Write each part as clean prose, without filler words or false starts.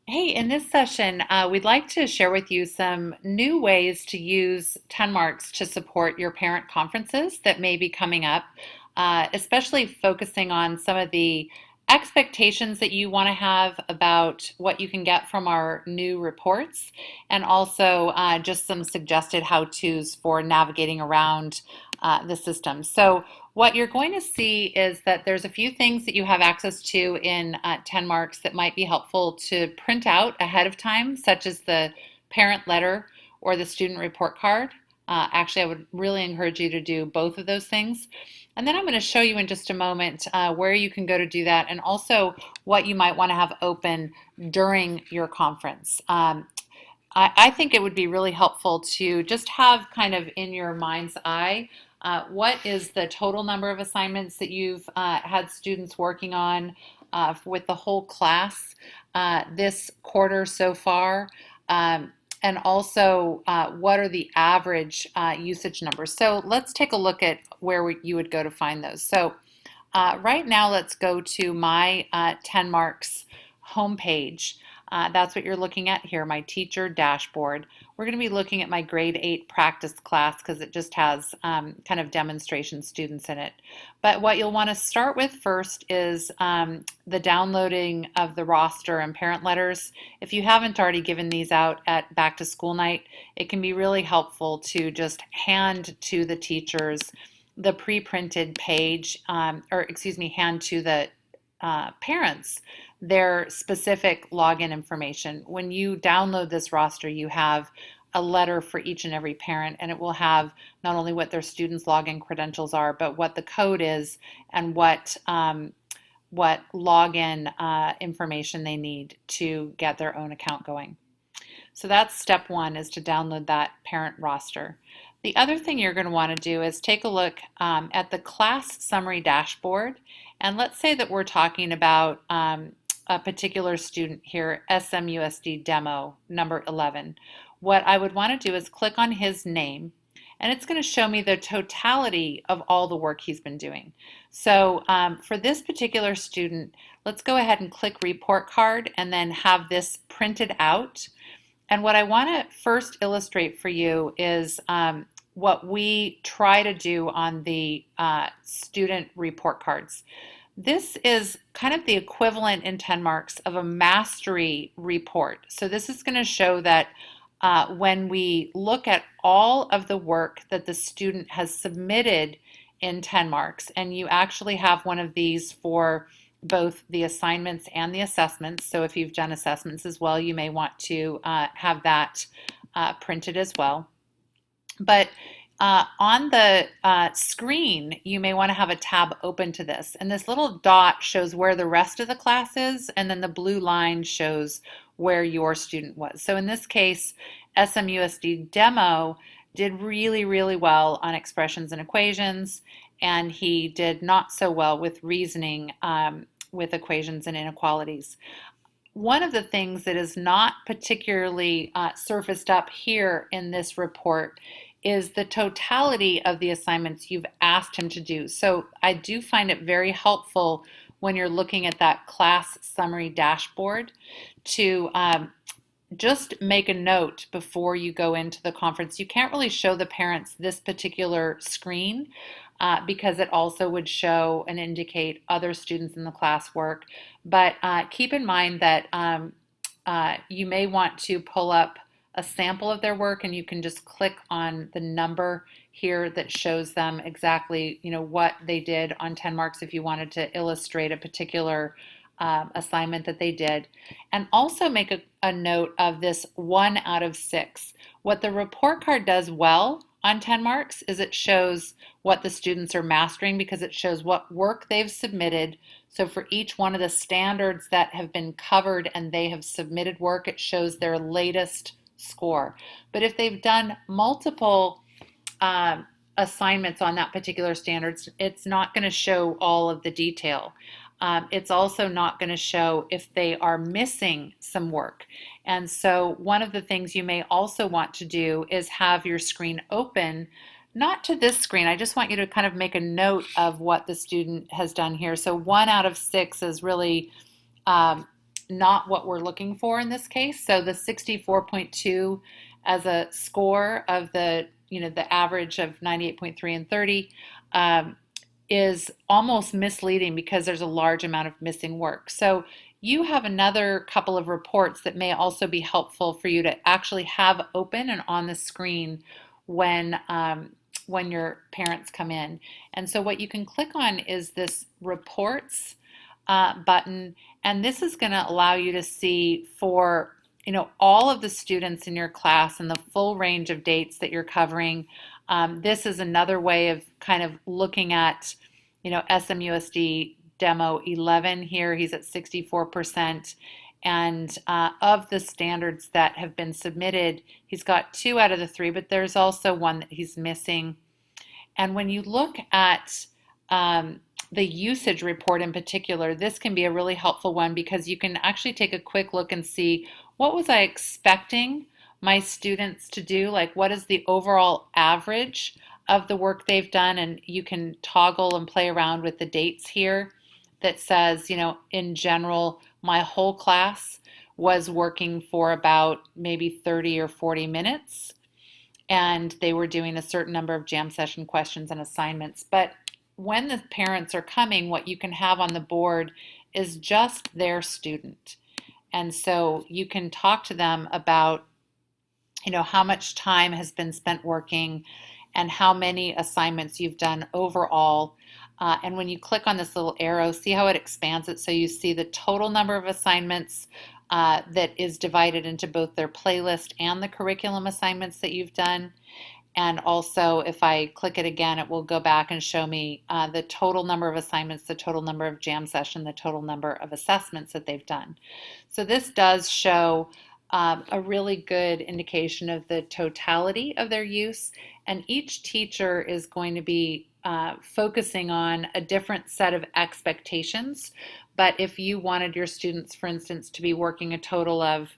Hey, in this session, we'd like to share with you some new ways to use TenMarks to support your parent conferences that may be coming up, especially focusing on some of the expectations that you want to have about what you can get from our new reports, and also just some suggested how-tos for navigating around the system. So what you're going to see is that there's a few things that you have access to in TenMarks that might be helpful to print out ahead of time, such as the parent letter or the student report card. Actually, I would really encourage you to do both of those things. And then I'm going to show you in just a moment where you can go to do that, and also what you might want to have open during your conference. I think it would be really helpful to just have kind of in your mind's eye what is the total number of assignments that you've had students working on with the whole class this quarter so far? And also, what are the average usage numbers? So let's take a look at where you would go to find those. So right now, let's go to my TenMarks homepage. That's what you're looking at here, my teacher dashboard. We're going to be looking at my grade 8 practice class because it just has kind of demonstration students in it. But what you'll want to start with first is the downloading of the roster and parent letters. If you haven't already given these out at back to school night, it can be really helpful to just hand to the teachers the pre-printed page, hand to the parents their specific login information. When you download this roster, you have a letter for each and every parent, and it will have not only what their students' login credentials are, but what the code is and what login information they need to get their own account going. So that's step one, is to download that parent roster. The other thing you're going to want to do is take a look at the class summary dashboard. And let's say that we're talking about a particular student here, SMUSD demo number 11. What I would want to do is click on his name, and it's going to show me the totality of all the work he's been doing. So for this particular student, let's go ahead and click report card and then have this printed out. And what I want to first illustrate for you is what we try to do on the student report cards. This is kind of the equivalent in TenMarks of a mastery report. So this is going to show that when we look at all of the work that the student has submitted in TenMarks, and you actually have one of these for both the assignments and the assessments. So if you've done assessments as well, you may want to have that printed as well. But on the screen, you may want to have a tab open to this. And this little dot shows where the rest of the class is, and then the blue line shows where your student was. So in this case, SMUSD demo did really, really well on expressions and equations, and he did not so well with reasoning with equations and inequalities. One of the things that is not particularly surfaced up here in this report is the totality of the assignments you've asked him to do. So I do find it very helpful when you're looking at that class summary dashboard to just make a note before you go into the conference. You can't really show the parents this particular screen because it also would show and indicate other students in the class work. But keep in mind that you may want to pull up a sample of their work, and you can just click on the number here that shows them exactly, what they did on TenMarks if you wanted to illustrate a particular assignment that they did. And also make a note of this 1 out of 6. What the report card does well on TenMarks is it shows what the students are mastering because it shows what work they've submitted. So for each one of the standards that have been covered and they have submitted work, it shows their latest score. But if they've done multiple assignments on that particular standards, it's not going to show all of the detail. It's also not going to show if they are missing some work. And so one of the things you may also want to do is have your screen open, not to this screen. I just want you to kind of make a note of what the student has done here. So 1 out of 6 is really not what we're looking for in this case. So the 64.2 as a score of the average of 98.3 and 30 is almost misleading because there's a large amount of missing work. So you have another couple of reports that may also be helpful for you to actually have open and on the screen when your parents come in. And so what you can click on is this reports button, and this is going to allow you to see for all of the students in your class and the full range of dates that you're covering. This is another way of kind of looking at, SMUSD demo 11 here. He's at 64%. And of the standards that have been submitted, he's got 2 out of the 3, but there's also one that he's missing. And when you look at the usage report in particular, this can be a really helpful one because you can actually take a quick look and see, what was I expecting my students to do? Like, what is the overall average of the work they've done? And you can toggle and play around with the dates here that says, in general, my whole class was working for about maybe 30 or 40 minutes. And they were doing a certain number of jam session questions and assignments. But when the parents are coming, what you can have on the board is just their student. And so you can talk to them about, how much time has been spent working and how many assignments you've done overall. And when you click on this little arrow, see how it expands it so you see the total number of assignments that is divided into both their playlist and the curriculum assignments that you've done. And also, if I click it again, it will go back and show me the total number of assignments, the total number of jam session, the total number of assessments that they've done. So this does show a really good indication of the totality of their use. And each teacher is going to be focusing on a different set of expectations. But if you wanted your students, for instance, to be working a total of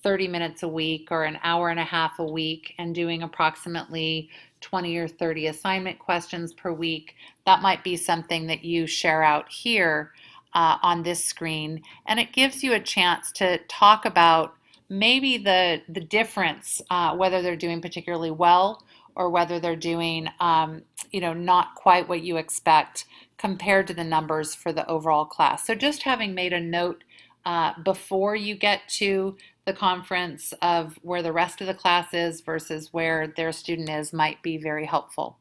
30 minutes a week or an hour and a half a week and doing approximately 20 or 30 assignment questions per week, that might be something that you share out here on this screen. And it gives you a chance to talk about maybe the difference, whether they're doing particularly well or whether they're doing not quite what you expect compared to the numbers for the overall class. So just having made a note before you get to the conference of where the rest of the class is versus where their student is might be very helpful.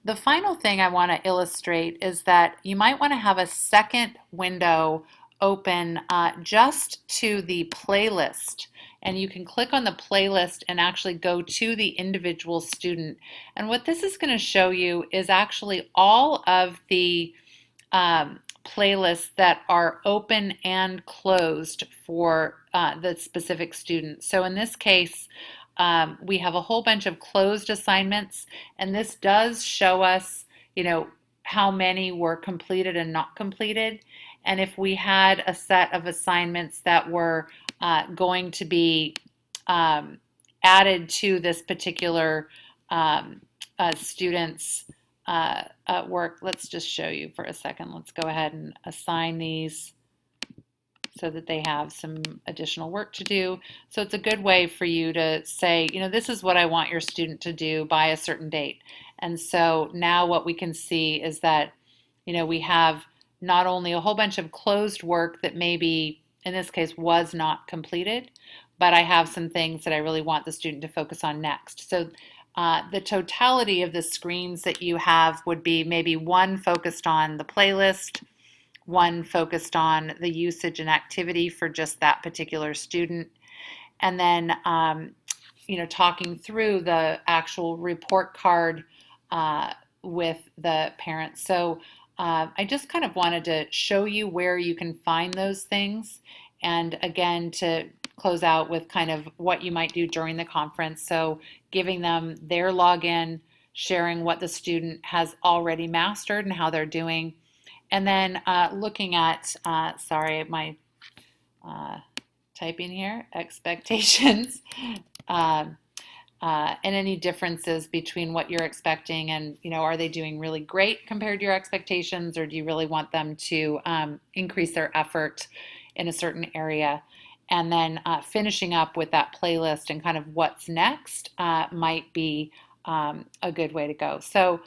The final thing I want to illustrate is that you might want to have a second window open just to the playlist. And you can click on the playlist and actually go to the individual student. And what this is going to show you is actually all of the playlists that are open and closed for the specific student. So in this case, we have a whole bunch of closed assignments, and this does show us, how many were completed and not completed. And if we had a set of assignments that were going to be added to this particular student's work, let's just show you for a second. Let's go ahead and assign these so that they have some additional work to do. So it's a good way for you to say, this is what I want your student to do by a certain date. And so now what we can see is that, we have not only a whole bunch of closed work that maybe, in this case, was not completed, but I have some things that I really want the student to focus on next. So the totality of the screens that you have would be maybe one focused on the playlist, one focused on the usage and activity for just that particular student, and then talking through the actual report card with the parents. So I just kind of wanted to show you where you can find those things, and again to close out with kind of what you might do during the conference. So giving them their login, sharing what the student has already mastered and how they're doing, and then looking at, sorry, my typing here, expectations, and any differences between what you're expecting and, are they doing really great compared to your expectations, or do you really want them to increase their effort in a certain area. And then finishing up with that playlist and kind of what's next might be a good way to go. So,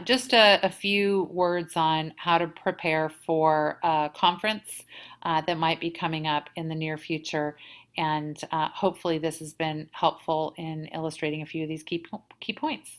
just a few words on how to prepare for a conference that might be coming up in the near future. And hopefully, this has been helpful in illustrating a few of these key points.